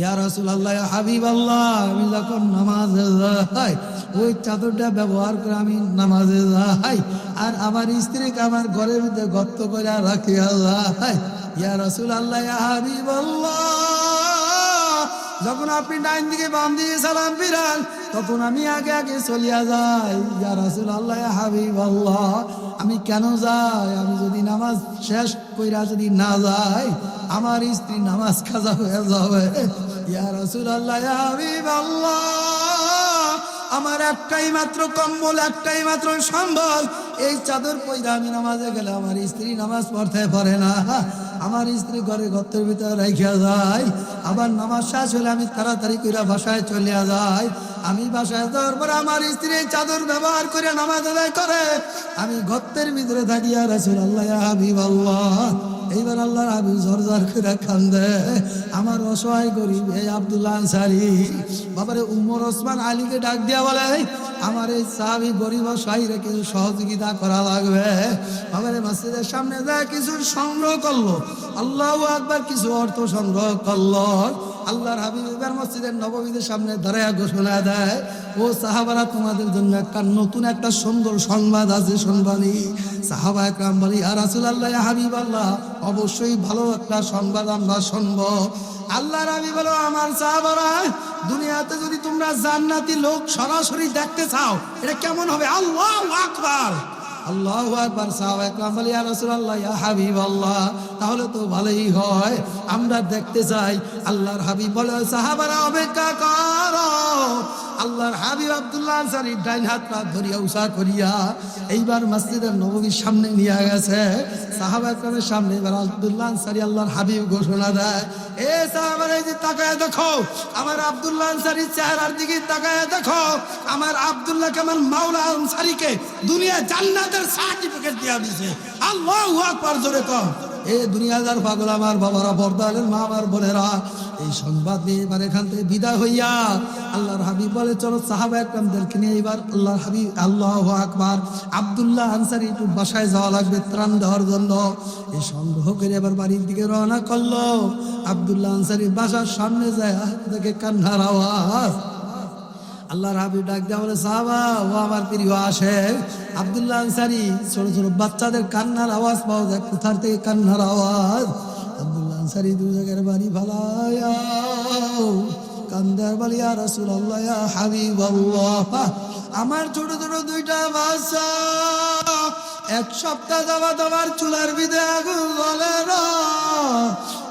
ইয়া রাসূলুল্লাহ, ইয়া হাবিবাল্লাহ, আমি যখন নামাজে যাই ওই চাদরটা ব্যবহার করে আমি নামাজে যাই, আর আমার স্ত্রীকে আমার ঘরের মধ্যে গর্ত করে রাখিয়া যাই। ইয়া রাসূলুল্লাহ, ইয়া হাবিবাল্লাহ, যখন আপনি ডাইন দিকে বাম দিকে সালাম ফিরান তখন আমি আগে আগে চলিয়া যাই। ইয়া রাসূলুল্লাহ, ইয়া হাবিবাল্লাহ, আমি কেন যাই? আমি যদি নামাজ শেষ কইরা যদি না যাই, আমার স্ত্রী নামাজ কাজা হয়ে যাবে। ইয়া রাসূলুল্লাহ, ইয়া হাবিবাল্লাহ, আমার একটাই মাত্র কম্বল, একটাই মাত্র সম্বল, এই চাদর পইরা আমি নামাজে গেলে আমার স্ত্রী নামাজ পড়তে পারে না, আমার স্ত্রী ঘরে গর্তের ভিতরে রাখিয়া যায়। আবার নামাজ শেষ হলে আমি তাড়াতাড়ি করে বাসায় চলিয়া যাই। আমি বাসায় যাওয়ার পরে আমার স্ত্রী চাদর ব্যবহার করে নামাজ আদায় করে, আমি গর্তের ভিতরে থাকিয়া রাসূলুল্লাহ, ইয়া হাবিবাল্লাহ। এইবার আল্লাহর হাবিব জোরজার করে কান্দে, আমার অসহায় গরিব এই আব্দুল্লাহ আনসারী বাবারে উমর ওসমান আলীকে ডাক দিয়া বলে, আমার এই সাহাবী গরিব অসহায়রে কিছু সহযোগিতা করা লাগবে। বাবারে মসজিদের সামনে যায় কিছু সংগ্রহ করলো, আল্লাহু আকবার, কিছু অর্থ সংগ্রহ করলো। আল্লাহর হাবিব এবার মসজিদের নববীদের সামনে দাঁড়ায় ঘোষণা দেয়, ও সাহাবারা, তোমাদের জন্য একটা নতুন একটা সুন্দর সংবাদ আছে, শুনবানি। সাহাবায়ে কেরাম বলে, ইয়া রাসূলুল্লাহ, ইয়া হাবিবাল্লাহ, অবশ্যই ভালো একটা সংবাদ আমরা শুনবো। আল্লাহর হাবিব বলো, আমার সাহাবারা, দুনিয়াতে যদি তোমরা জান্নাতি লোক সরাসরি দেখতে চাও, এটা কেমন হবে? আল্লাহু আকবার, আল্লাহু আকবার। সাহাবায়ে কেরাম বলে, ইয়া রাসূলুল্লাহ, ইয়া হাবিবাল্লাহ, তাহলে তো ভালোই হয়, আমরা দেখতে চাই। আল্লাহর হাবিব বলে, সাহাবারা অপেক্ষা করো। আল্লাহর হাবিব আব্দুল্লাহ আনসারী ডাইন হাতটা ধরিয়া উঁচা করিয়া এইবার মসজিদের নববীর সামনে নিয়ে গেছে, সাহাবায়ে কেরামের সামনে। এবার আব্দুল্লাহ আনসারী আল্লাহর হাবিব ঘোষণা দেয়, এ সাহাবারা, এই যে তাকায় দেখো, আমার আব্দুল্লাহ আনসারীর চেহারার দিকে তাকায় দেখো, আমার আব্দুল্লাহ কেমন মাওলা আনসারীকে দুনিয়া জান্নাতের সার্টিফিকেট দিয়া দিয়েছে। আল্লাহু আকবার জোরে কর। এ দুনিয়াদার পাগল আমার বাবারা, পর্দালের মা, আমার বোনেরা, এই সংবাদ নিয়ে এবার এখান থেকে বিদায় হইয়া আল্লাহর হাবিব বলে, চলো সাহাবায়ে কেরামদেরকে নিয়ে এবার আল্লাহর হাবিব, আল্লাহু আকবার, আব্দুল্লাহ আনসারী একটু বাসায় যাওয়া লাগবে ত্রাণ দেওয়ার জন্য। এই সংগ্রহ করে এবার বাড়ির দিকে রওনা করলো। আব্দুল্লাহ আনসারী বাসার সামনে যায় দেখে কান্নার আওয়াজ। আল্লাহর হাবিব ডাক দেওয়া বলে, সাহাবা, ও আমার প্রিয় আসে। আব্দুল্লাহ আনসারী ছোট ছোট বাচ্চাদের কান্নার আওয়াজ পাওয়া যায়, কোথার থেকে কান্নার আওয়াজ। আব্দুল্লাহ আনসারী দু জায়গার বাড়ি ফালায়া কান্দার বলে, ইয়া রাসূলুল্লাহ, ইয়া হাবিবাল্লাহ, আমার ছোট ছোট দুইটা বাচ্চা এক সপ্তাহ যাবত আমার চুলার ভিতরে আগুন জ্বলে না।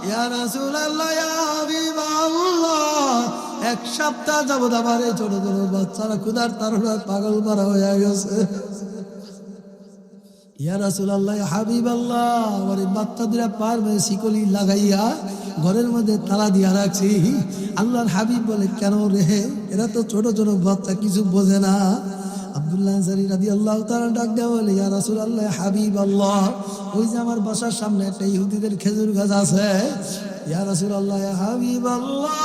ইয়া রাসূলুল্লাহ ইয়া হাবিবাল্লাহ, এক সপ্তাহ যাবত আমার এই ছোট ছোট বাচ্চারা ক্ষুধার তাড়না পাগল করা হয়ে গেছে। ইয়া রাসূলুল্লাহ ইয়া হাবিবাল্লাহ, আমার এই বাচ্চা দুরা পার মেয়ে শিকলি লাগাইয়া ঘরের মধ্যে তালা দিয়া রাখছি। আল্লাহর হাবিব বলে, কেন রে, এরা তো ছোট ছোট বাচ্চা, কিছু বোঝে না। আব্দুল্লাহ আনসারী রাদিয়াল্লাহু তাআলা ডাক দেয়া বলে, ইয়া রাসূলুল্লাহ ইয়া হাবিবাল্লাহ, ওই যে আমার বাসার সামনে একটা ইহুদিদের খেজুর গাছ আছে। ইয়া রাসূলুল্লাহ ইয়া হাবিবাল্লাহ,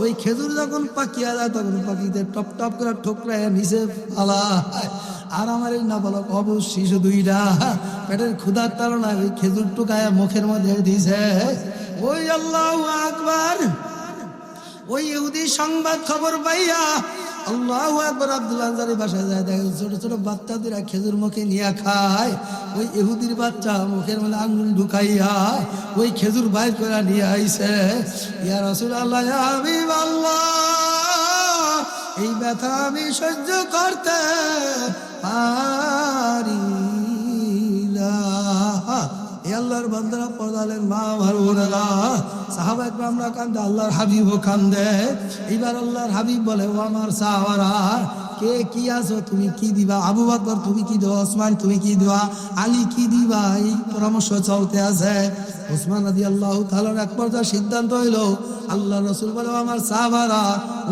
ওই খেজুর যখন পাকিয়া যায় তখন পাখিতে টপ টপ করে ঠোকরায় নিচে ফালায়। আর আমার এই নাবালক অবশ শিশু দুইটা পেটের ক্ষুধার তাড়নায় ওই খেজুর টুকায় মুখের মধ্যে দিছে। ওই আল্লাহু আকবার, ওই ইহুদি সংবাদ খবর পাইয়া আল্লাহু আকবার আব্দুল্লাহ আনসারী বাসায় যায়, দেখে ছোট ছোট বাচ্চাদের খেজুর মুখে নিয়ে খায়। ওই ইহুদির বাচ্চা মুখের মধ্যে আঙ্গুল ঢুকাইয়া ওই খেজুর বাইর করে নিয়ে আইছে। ইয়া রাসূলুল্লাহ ইয়া হাবিবাল্লাহ, এই ব্যথা আমি সহ্য করতে পারি না। এই আল্লাহর বান্দারা পড়ালেন, মা আমার বোনেরা, সাহাবা একরামরা কান্দে, আল্লাহর হাবিবও কান্দে। এইবার আল্লাহর হাবিব বলে, ও আমার সাহাবারা, কে কি আছো, তুমি কি দিবা? আবু বকর তুমি কি দিবা? ওসমান তুমি কি দিবা? আলী কি দিবা? এই পরামর্শ চলতে আছে। ওসমান রাদিয়াল্লাহু তাআলার এক পর্যায়ে সিদ্ধান্ত হইলো, আল্লাহ রাসূল বলে, আমার সাহাবারা,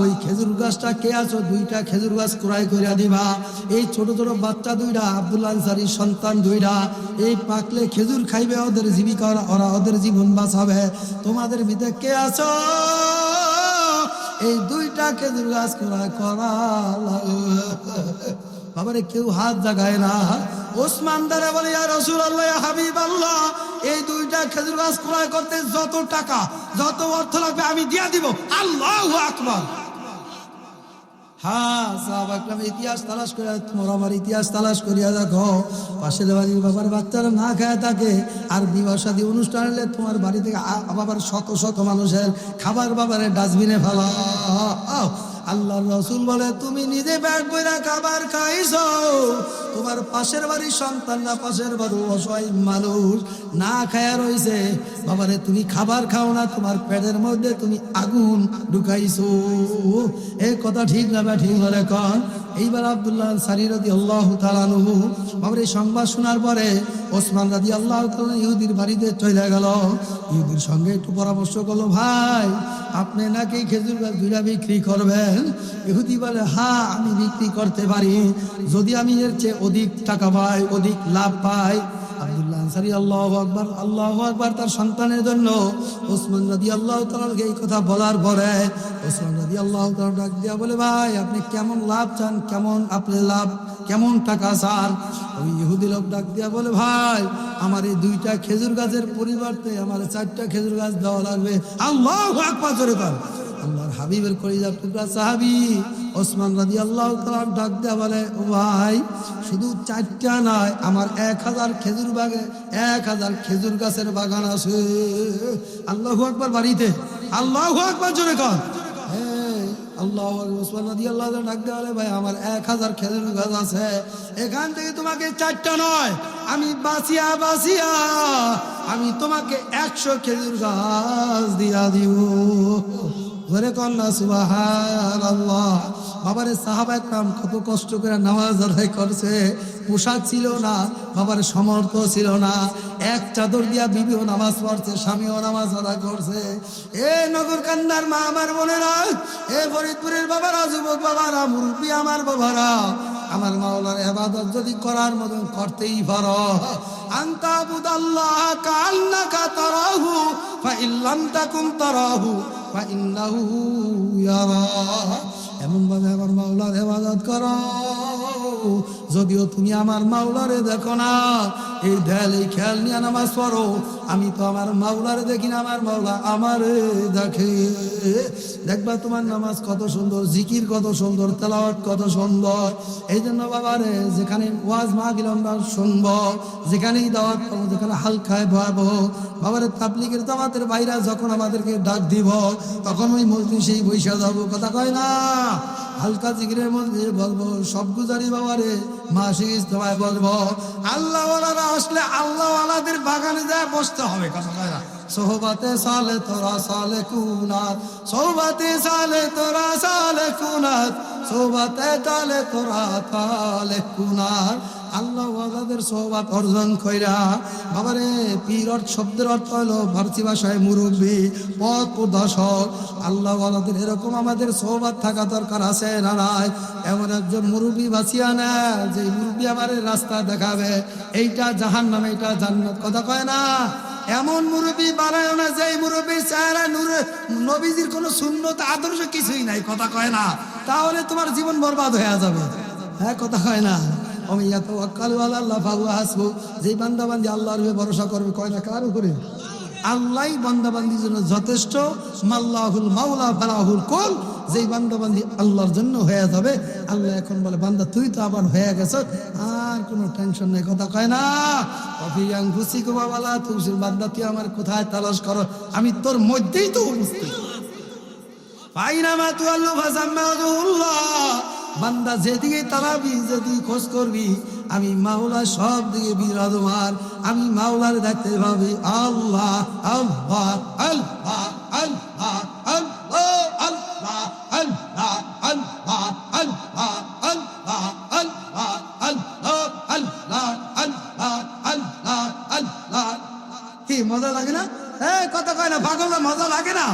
ওই খেজুর গাছটা কে আছো, দুইটা খেজুর গাছ ক্রয় করে দিবা। এই ছোট ছোট বাচ্চা দুইটা, আব্দুল্লাহ আনসারীর সন্তান দুইটা, এই পাকলে খেজুর খাইবে, ওদের জীবিকা, ওরা ওদের জীবন বাঁচাবে। তোমাদের ভিতরে কে আছো, এই দুইটা খেজুর গাছ ক্রয় করা লাগবে। বাবারে কেউ হাত জাগায় না। ওসমান দারে বলে, ইয়া রাসূলুল্লাহ ইয়া হাবিবাল্লাহ, এই দুইটা খেজুর গাছ ক্রয় করতে যত টাকা যত অর্থ লাগবে আমি দিয়া দিব। আল্লাহু আকবার। হ্যাঁ, সাহাবা একরাম ইতিহাস তালাশ করে, তোমরা আমার ইতিহাস তালাশ করিয়া দেখো, পাশের বাড়ির বাবার বাচ্চারা না খায় থাকে, আর বিবাহ শাদী অনুষ্ঠান হলে তোমার বাড়ি থেকে বাবার শত শত মানুষের খাবার বাবারে ডাস্টবিনে ফেলা। আল্লাহর রাসূল বলে, তুমি নিজে পেট ভরে খাবার খাইছো, তোমার পাশের বাড়ির সন্তানরা, পাশের বাড়ির অসহায় মানুষ না খায়া রইছে, বাবারে তুমি খাবার খাও না, তোমার পেটের মধ্যে তুমি আগুন ঢুকাইছো। এই কথা ঠিক না ঠিক বলে কন? এইবার আব্দুল্লাহ আনসারী রাদিয়াল্লাহু তাআলা আনহু বাবার এই সংবাদ শোনার পরে ওসমান রাদিয়াল্লাহু তাআলা ইহুদির বাড়িতে চলে গেল। ইহুদির সঙ্গে একটু পরামর্শ করলো, ভাই আপনি নাকি খেজুর গাছ দুইটা বিক্রি করবেন? ইহুদি বলে, হ্যাঁ আমি বিক্রি করতে পারি, যদি আমি এর চেয়ে অধিক টাকা পাই, অধিক লাভ পাই। আব্দুল্লাহ আনসারী আল্লাহু আকবার, আল্লাহু আকবার তার সন্তানের জন্য ওসমান রাদিয়াল্লাহু তাআলাকে এই কথা বলার পরে ওসমান রাদিয়াল্লাহু তাআলা ডাক দিয়া বলে, ভাই আপনি কেমন লাভ চান, কেমন আপনি লাভ, কেমন টাকা চান? ওই ইহুদি লোক ডাক দিয়া বলে, ভাই আমার এই দুইটা খেজুর গাছের পরিবর্তে আমার 4টা খেজুর গাছ দেওয়া লাগবে। আল্লাহু আকবার জোরে বল। আল্লাহর হাবিবের কলিজার টুকরা সাহাবী ওসমান রাদিয়াল্লাহু তাআলা ডাক দেয়া বলে, ও ভাই শুধু 4টা নয়, আমার 1000 খেজুর বাগে 1000 খেজুর গাছের বাগান আছে। আল্লাহু আকবার বাড়িতে, আল্লাহু আকবার জোরে কর। আল্লাহু আকবার। ওসমান রাদিয়াল্লাহু তাআলা ডাক দেয়া বলে, ভাই আমার 1000 খেজুর গাছ আছে, এখান থেকে তোমাকে 4টা নয়, আমি বাঁচিয়া বাঁচিয়া আমি তোমাকে 100 খেজুর গাছ দিয়া দিব। ঘরে কন্যা সুবহানাল্লাহ। বাবারে সাহাবা একরাম কত কষ্ট করে নামাজ আদায় করছে, পোশাক ছিল না, বাবার সমর্থ ছিল না, এক চাদর দিয়া বিবিও নামাজ পড়ছে, স্বামীও নামাজ আদায় করছে। এ নগর কান্দার মা আমার বোনেরা, এ ফরিদপুরের বাবারা, যুবক বাবারা, মুরব্বী আমার বাবারা, আমার মাওলার ইবাদত যদি করার মতন করতেই পারো, আনতা বুদাল্লাহ কান্নাকা তারাহু ফাইল্লাম তাকুম তারাহু ফাইন্নাহু ইয়ারা। এমন ভাবে আমার মাওলার ইবাদত করো, যদিও তুমি আমার মাওলারে দেখো না, এই ধ্যান এই খেয়াল নিয়ে নামাজ পড়ো, আমি তো আমার মাওলারে দেখি না, আমার মাওলা আমারে দেখে। দেখবা তোমার নামাজ কত সুন্দর, জিকির কত সুন্দর, তেলাওয়াত কত সুন্দর। এই জন্য বাবারে যেখানে ওয়াজ মাহফিল আমরা শুনবো, যেখানেই দাওয়াত পাবো, যেখানে হালখায় ভয়াবহ, বাবারে তাবলীগের জামাতের বাইরা যখন আমাদেরকে ডাক দিব, তখন ওই মজলিসেই বৈশা যাবো। কথা কয় না? হালকা জিকিরের মধ্যে বলবো সব গুজারি বাবারে মাসিক ইজতেমায় বলবো আল্লাহওয়ালারা আসলে আল্লাহওয়ালাদের বাগানে যায় বসতে হবে, কথা কয় না। সোহবাতে সালে তোরা সালে কুনাত, সোহবাতে সালে তোরা সালে কুনাত, সোহবাতে তালে তোরা তালে কুনাত। আল্লাহ ওয়ালাদের সোহবাত অর্জন কইরা বাবারে পীর শব্দের অর্থ হলো ফার্সি ভাষায় মুরব্বী, পথ প্রদর্শক। আল্লাহ ওয়ালাদের এরকম আমাদের সোহবাত থাকা দরকার আছে না নাই? এমন একজন মুরব্বী বাঁচিয়া না যে মুরব্বী আমার রাস্তা দেখাবে, এইটা জাহান্নাম এইটা জান্নাত, কথা কয় না। এমন মুরব্বী বানায় না যেই মুরব্বীর চেহারা নবীজির কোনো সুন্নত আদর্শ কিছুই নাই, কথা কয় না। তাহলে তোমার জীবন বরবাদ হয়ে যাবে, হ্যাঁ কথা কয় না। যে বান্দাবান্দি আল্লাহর ভরসা করবে, কয় না কার উপরে? আল্লাহ বান্দাবান্দির জন্য যথেষ্ট। মাল্লাহুল মাওলা ফালাহুল কুল, যেই বান্দাবান্দি আল্লাহর জন্য হয়ে যাবে, আল্লাহ এখন বলে বান্দা তুই তো আবার হয়ে গেছ, আর কোনো টেনশন নেই, কথা কয় না। অফিয়াং খুশি গো বাবালা তুই বান্দা তুই আমার কোথায় তালাশ করো, আমি তোর মধ্যেই তো উপস্থিত। পাইনামা তু আল্লাহ ফাসাম্মাদুল্লাহ, বান্দা যেদিকে তালাবি যেদিকে খোঁজ করবি, আমি মাওলা সব দিকে বিরাজমান। আমি মাওলার দেখতে পাবি আল্লাহ আল্লাহ আল্লাহ আল্লাহ আল্লাহ আল্লাহ আল্লাহ আল্লাহ আল্লাহ আল্লাহ আল্লাহ আল্লাহ আল্লাহ আল্লাহ আল্লাহ আল্লাহ। কি মজা লাগে না? কথা কয় না পাগল, মজা লাগে না?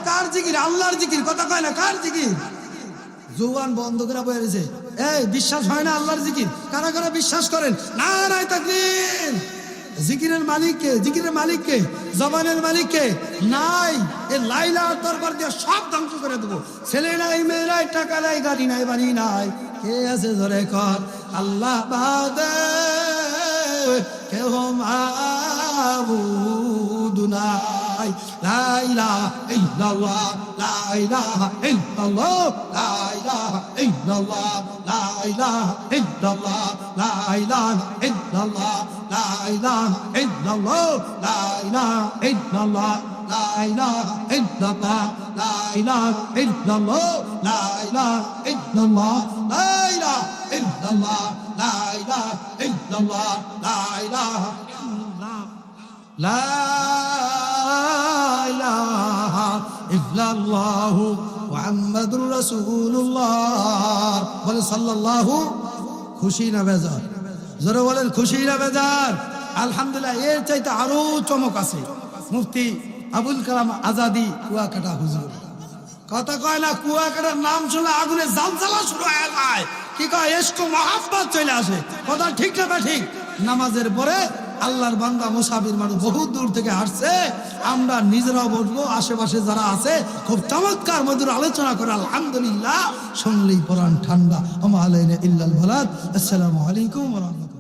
কার জিকির? আল্লাহর জিকির, কথা কয় না কার জিকির? জোয়ান বন্ধ করে বলেছে, এই বিশ্বাস হয় না আল্লাহর জিকির? কারা কারা বিশ্বাস করেন? নারায়ে তাকবীর। জিকিরের মালিককে, জিকিরের মালিককে, জবানের মালিককে নাই। এ লাইলার দরবার দিয়ে সব ধ্বংস করে দেবো। ছেলে নাই, মেয়ে নাই, টাকা নাই, গাড়ি নাই, বাড়ি নাই, কে আছে ধরে কর? আল্লাহ বাদে কেহ মাবুদ নাই। লা ইলাহা ইল্লাল্লাহ, লা ইলাহা ইল্লাল্লাহ, লা ইলাহা ইল্লাল্লাহ, লা ইলাহা ইল্লাল্লাহ, লা ইলাহা ইল্লাল্লাহ, লা ইলাহা ইল্লাল্লাহ, লা ইলাহা ইল্লাল্লাহ, লা ইলাহা ইল্লাল্লাহ, লা ইলাহা ইল্লাল্লাহ, লা ইলাহা ইল্লাল্লাহ, লা ইলাহা ইল্লাল্লাহ, লা ইলাহা ইল্লাল্লাহ, লা ইলাহা ইল্লাল্লাহ, লা ইলাহা ইল্লাল্লাহ মুহাম্মাদুর রাসূলুল্লাহ। বলে সাল্লাল্লাহু। খুশি না বেজার? জোরে বলেন খুশি না বেজার? আলহামদুলিল্লাহ। এর চাইতে আরো চমক আছে। মুফতি আবুল কালাম আজাদি কুয়াকাটা হুজুর, কথা কয় না কুয়াকাটার নাম শুনে আগুনে জ্বালা শুরু হয়ে যায়। কি কয়? ইশক মহাব্বত চলে আসে। কথা ঠিক না ঠিক? নামাজের পরে আল্লাহর বান্দা মুসাফির মানুষ বহু দূর থেকে আসছে, আমরা নিজেরাও বসবো, আশেপাশে যারা আছে খুব চমৎকার মধুর আলোচনা করে আলহামদুলিল্লাহ শুনলেই পরাণ ঠান্ডা। ওয়া মা আলাইনা ইল্লাল বালাগ। আসসালামু আলাইকুম ওয়া রাহমাতুল্লাহ।